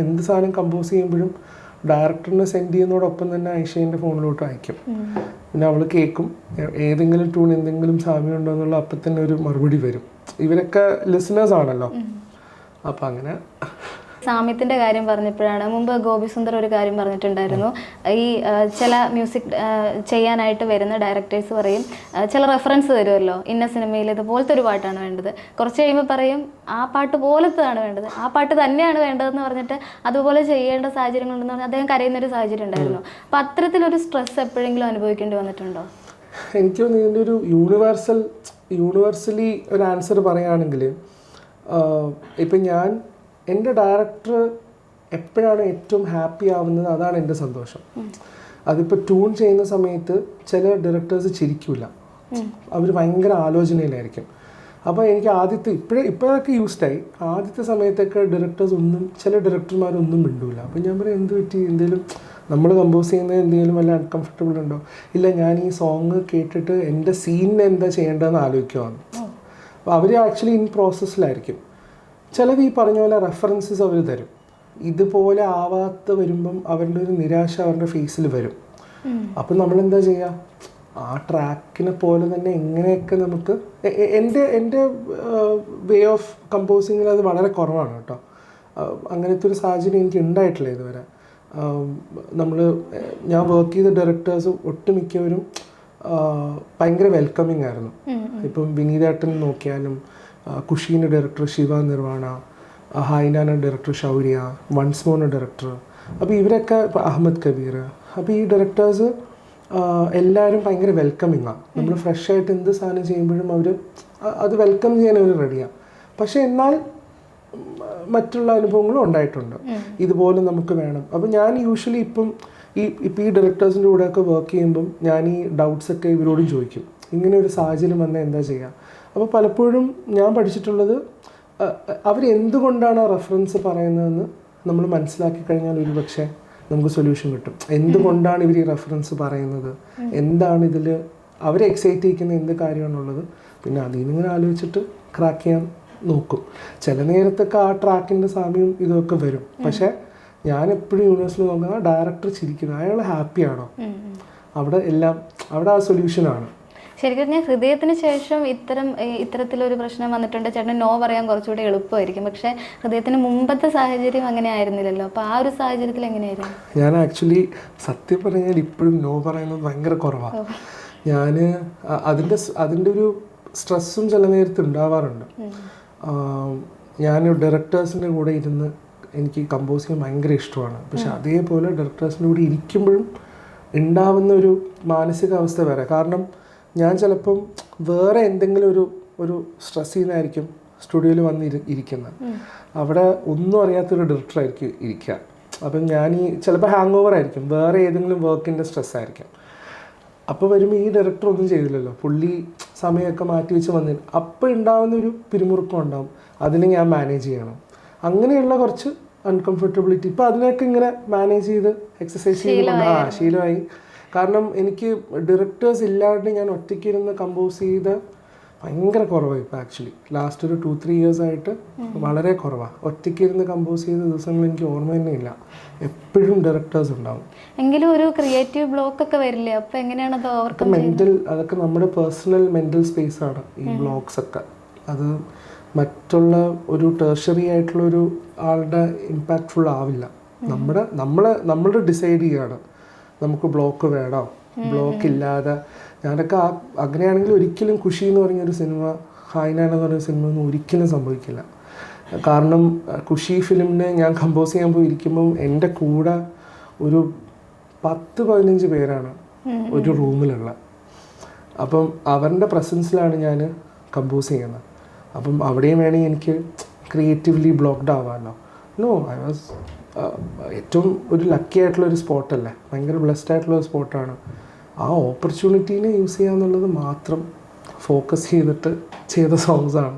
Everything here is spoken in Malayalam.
എന്ത് സാധനം കമ്പോസ് ചെയ്യുമ്പോഴും ഡയറക്ടറിന് സെൻഡ് ചെയ്യുന്നതോടൊപ്പം തന്നെ ഐഷേൻ്റെ ഫോണിലോട്ട് അയക്കും. പിന്നെ അവൾ കേൾക്കും, ഏതെങ്കിലും ട്യൂൺ എന്തെങ്കിലും സാമ്യമുണ്ടോ എന്നുള്ള അപ്പം തന്നെ ഒരു മറുപടി വരും. ഇവരൊക്കെ ലിസണേഴ്സ് ആണല്ലോ. അപ്പം അങ്ങനെ സാമ്യത്തിൻ്റെ കാര്യം പറഞ്ഞപ്പോഴാണ് മുമ്പ് ഗോപി സുന്ദർ ഒരു കാര്യം പറഞ്ഞിട്ടുണ്ടായിരുന്നു. ഈ ചില മ്യൂസിക് ചെയ്യാനായിട്ട് വരുന്ന ഡയറക്ടേഴ്സ് പറയും, ചില റെഫറൻസ് തരുമല്ലോ, ഇന്ന സിനിമയിൽ ഇതുപോലത്തെ ഒരു പാട്ടാണ് വേണ്ടത്, കുറച്ച് കഴിയുമ്പോൾ പറയും ആ പാട്ട് പോലത്തതാണ് വേണ്ടത്, ആ പാട്ട് തന്നെയാണ് വേണ്ടതെന്ന് പറഞ്ഞിട്ട് അതുപോലെ ചെയ്യേണ്ട സാഹചര്യങ്ങളുണ്ടെന്ന് പറഞ്ഞാൽ അദ്ദേഹം കരയുന്നൊരു സാഹചര്യം ഉണ്ടായിരുന്നു. അപ്പം അത്തരത്തിലൊരു സ്ട്രെസ് എപ്പോഴെങ്കിലും അനുഭവിക്കേണ്ടി വന്നിട്ടുണ്ടോ? എനിക്ക് തോന്നുന്നു ഇതിൻ്റെ ഒരു യൂണിവേഴ്സലി ഒരു ആൻസർ പറയുകയാണെങ്കിൽ, ഇപ്പം ഞാൻ എൻ്റെ ഡയറക്ടർ എപ്പോഴാണ് ഏറ്റവും ഹാപ്പി ആവുന്നത് അതാണ് എൻ്റെ സന്തോഷം. അതിപ്പോൾ ട്യൂൺ ചെയ്യുന്ന സമയത്ത് ചില ഡയറക്ടേഴ്സ് ചിരിക്കില്ല, അവർ ഭയങ്കര ആലോചനയിലായിരിക്കും. അപ്പോൾ എനിക്ക് ഇപ്പോഴൊക്കെ യൂസ്ഡായി, ആദ്യത്തെ സമയത്തൊക്കെ ചില ഡയറക്ടർമാരൊന്നും മിണ്ടൂല. അപ്പോൾ ഞാൻ പറയും എന്ത് പറ്റി, എന്തെങ്കിലും നമ്മൾ കമ്പോസ് ചെയ്യുന്നത് എന്തെങ്കിലും വല്ല അൺകംഫർട്ടബിൾ ഉണ്ടോ? ഇല്ല, ഞാൻ ഈ സോങ് കേട്ടിട്ട് എൻ്റെ സീനിന് എന്താ ചെയ്യേണ്ടതെന്ന് ആലോചിക്കുവാണ്. അപ്പോൾ അവർ ആക്ച്വലി ഇൻ പ്രോസസ്സിലായിരിക്കും. ചിലത് ഈ പറഞ്ഞ പോലെ റെഫറൻസസ് അവർ തരും. ഇതുപോലെ ആവാത്ത വരുമ്പം അവരുടെ ഒരു നിരാശ അവരുടെ ഫേസിൽ വരും. അപ്പം നമ്മളെന്താ ചെയ്യുക, ആ ട്രാക്കിനെ പോലെ തന്നെ എങ്ങനെയൊക്കെ നമുക്ക് എൻ്റെ വേ ഓഫ് കമ്പോസിങ്ങിൽ അത് വളരെ കുറവാണ് കേട്ടോ. അങ്ങനത്തെ ഒരു സാഹചര്യം എനിക്ക് ഉണ്ടായിട്ടില്ല ഇതുവരെ. ഞാൻ വർക്ക് ചെയ്ത ഡയറക്ടേഴ്സ് ഒട്ടുമിക്കവരും ഭയങ്കര വെൽക്കമിങ് ആയിരുന്നു. ഇപ്പം വിനീതേട്ടൻ നോക്കിയാലും, കുഷീൻ്റെ director Shiva Nirvana, Hi Nanna director Shaurya, once മോറിൻ്റെ ഡയറക്ടർ, അപ്പോൾ ഇവരൊക്കെ, ഇപ്പോൾ അഹമ്മദ് കബീർ, അപ്പോൾ ഈ ഡയറക്ടേഴ്സ് എല്ലാവരും ഭയങ്കര വെൽക്കമിങ്ങാണ്. നമ്മൾ ഫ്രഷായിട്ട് എന്ത് സാധനം ചെയ്യുമ്പോഴും അവർ അത് വെൽക്കം ചെയ്യാൻ അവർ റെഡിയാണ്. പക്ഷേ എന്നാൽ മറ്റുള്ള അനുഭവങ്ങളും ഉണ്ടായിട്ടുണ്ട്, ഇതുപോലെ നമുക്ക് വേണം. അപ്പോൾ ഞാൻ യൂഷ്വലി ഇപ്പം ഈ ഡയറക്ടേഴ്സിൻ്റെ കൂടെയൊക്കെ വർക്ക് ചെയ്യുമ്പം ഞാൻ ഈ ഡൗട്ട്സൊക്കെ ഇവരോടും ചോദിക്കും, ഇങ്ങനെ ഒരു സാഹചര്യം വന്നാൽ എന്താ ചെയ്യുക. അപ്പോൾ പലപ്പോഴും ഞാൻ പഠിച്ചിട്ടുള്ളത്, അവരെന്തുകൊണ്ടാണ് ആ റെഫറൻസ് പറയുന്നതെന്ന് നമ്മൾ മനസ്സിലാക്കി കഴിഞ്ഞാൽ ഒരു പക്ഷേ നമുക്ക് സൊല്യൂഷൻ കിട്ടും. എന്തുകൊണ്ടാണ് ഇവർ ഈ റെഫറൻസ് പറയുന്നത്, എന്താണ് ഇതിൽ അവരെ എക്സൈറ്റ് ചെയ്യിക്കുന്ന എന്ത് കാര്യമാണുള്ളത്, പിന്നെ അതിൽ നിന്നിങ്ങനെ ആലോചിച്ചിട്ട് ക്രാക്ക് ചെയ്യാൻ നോക്കും. ചില നേരത്തൊക്കെ ആ ട്രാക്കിൻ്റെ സാമ്യം ഇതൊക്കെ വരും. പക്ഷേ ഞാൻ എപ്പോഴും യൂണിവേഴ്സിൽ നോക്കുന്ന ഡയറക്ടർ ചിരിക്കുന്നത്, അയാൾ ഹാപ്പിയാണോ, അവിടെ ആ സൊല്യൂഷനാണ്. ശരിക്കും ഞാൻ ഹൃദയത്തിന് ശേഷം ഇത്തരത്തിലൊരു പ്രശ്നം വന്നിട്ടുണ്ട്, ചേട്ടന് നോ പറയാൻ കുറച്ചുകൂടി എളുപ്പമായിരിക്കും. പക്ഷേ ഹൃദയത്തിന് മുമ്പത്തെ സാഹചര്യം അങ്ങനെ ആയിരുന്നില്ലല്ലോ. അപ്പോൾ ആ ഒരു സാഹചര്യത്തിൽ എങ്ങനെയായിരുന്നു? ഞാൻ ആക്ച്വലി സത്യം പറഞ്ഞാൽ ഇപ്പോഴും നോ പറയുന്നത് ഭയങ്കര കുറവാണ്. ഞാൻ അതിൻ്റെ ഒരു സ്ട്രെസ്സും ചില നേരത്ത് ഉണ്ടാവാറുണ്ട്. ഞാൻ ഡയറക്ടേഴ്സിൻ്റെ കൂടെ ഇരുന്ന് എനിക്ക് കമ്പോസ് ചെയ്യാൻ ഭയങ്കര ഇഷ്ടമാണ്. പക്ഷെ അതേപോലെ ഡയറക്ടേഴ്സിൻ്റെ കൂടെ ഇരിക്കുമ്പോഴും ഉണ്ടാവുന്ന ഒരു മാനസികാവസ്ഥ വേറെ. കാരണം ഞാൻ ചിലപ്പം വേറെ എന്തെങ്കിലും ഒരു സ്ട്രെസ് ചെയ്യുന്നതായിരിക്കും സ്റ്റുഡിയോയിൽ വന്ന് ഇരിക്കുന്നത്. അവിടെ ഒന്നും അറിയാത്തൊരു ഡയറക്ടറായിരിക്കും ഇരിക്കുക. അപ്പം ഞാൻ ചിലപ്പോൾ ഹാങ് ഓവർ ആയിരിക്കും, വേറെ ഏതെങ്കിലും വർക്കിൻ്റെ സ്ട്രെസ്സായിരിക്കും. അപ്പോൾ വരുമ്പോൾ ഈ ഡയറക്ടർ ഒന്നും ചെയ്തില്ലല്ലോ, പുള്ളി സമയമൊക്കെ മാറ്റി വെച്ച് വന്നിട്ട് അപ്പോൾ ഉണ്ടാകുന്നൊരു പിരിമുറുക്കം ഉണ്ടാകും. അതിനെ ഞാൻ മാനേജ് ചെയ്യണം. അങ്ങനെയുള്ള കുറച്ച് അൺകംഫർട്ടബിലിറ്റി ഇപ്പോൾ അതിനൊക്കെ ഇങ്ങനെ മാനേജ് ചെയ്ത് എക്സസൈസ് ചെയ്ത് ശീലമായി. കാരണം എനിക്ക് ഡയറക്ടേഴ്സ് ഇല്ലാണ്ട് ഞാൻ ഒറ്റയ്ക്കിരുന്ന് കമ്പോസ് ചെയ്ത് ഭയങ്കര കുറവാണ്. ഇപ്പോൾ ആക്ച്വലി ലാസ്റ്റ് ഒരു 2-3 years ആയിട്ട് വളരെ കുറവാണ്. ഒറ്റയ്ക്കിരുന്ന് കമ്പോസ് ചെയ്ത ദിവസങ്ങൾ എനിക്ക് ഓർമ്മ തന്നെ ഇല്ല. എപ്പോഴും ഡയറക്ടേഴ്സ് ഉണ്ടാവും. എങ്കിലും ഒരു ക്രിയേറ്റീവ് ബ്ലോക്ക് ഒക്കെ വരില്ലേ? അപ്പോൾ എങ്ങനെയാണ് അത് ഓവർകം ചെയ്യുന്നത്? അതൊക്കെ നമ്മുടെ പേഴ്സണൽ മെൻ്റൽ സ്പേസ് ആണ് ഈ ബ്ലോക്സ് ഒക്കെ. അത് മറ്റുള്ള ഒരു ടെർഷറി ആയിട്ടുള്ളൊരു ആളുടെ ഇമ്പാക്റ്റ്ഫുൾ ആവില്ല. നമ്മൾ ഡിസൈഡ് ചെയ്യുകയാണ് നമുക്ക് ബ്ലോക്ക് വേണോ, ബ്ലോക്ക് ഇല്ലാതെ. ഞാനൊക്കെ അങ്ങനെയാണെങ്കിൽ ഒരിക്കലും ഖുഷി എന്ന് പറഞ്ഞൊരു സിനിമ, ഹൈനാന എന്ന് പറഞ്ഞ സിനിമ ഒന്നും ഒരിക്കലും സംഭവിക്കില്ല. കാരണം ഖുഷി ഫിലിമിന് ഞാൻ കമ്പോസ് ചെയ്യാൻ പോയിരിക്കുമ്പം എൻ്റെ കൂടെ ഒരു 10-15 പേരാണ് ഒരു റൂമിലുള്ള. അപ്പം അവരുടെ പ്രസൻസിലാണ് ഞാൻ കമ്പോസ് ചെയ്യുന്നത്. അപ്പം അവിടെയും വേണമെങ്കിൽ എനിക്ക് ക്രിയേറ്റീവ്ലി ബ്ലോക്ക്ഡ് ആവാമല്ലോ. ഐ വാസ് ഏറ്റവും ഒരു ലക്കി ആയിട്ടുള്ളൊരു സ്പോട്ടല്ലേ, ഭയങ്കര ബ്ലെസ്ഡ് ആയിട്ടുള്ളൊരു സ്പോട്ടാണ്. ആ ഓപ്പർച്യൂണിറ്റീനെ യൂസ് ചെയ്യുക എന്നുള്ളത് മാത്രം ഫോക്കസ് ചെയ്തിട്ട് ചെയ്ത സോങ്സാണ്.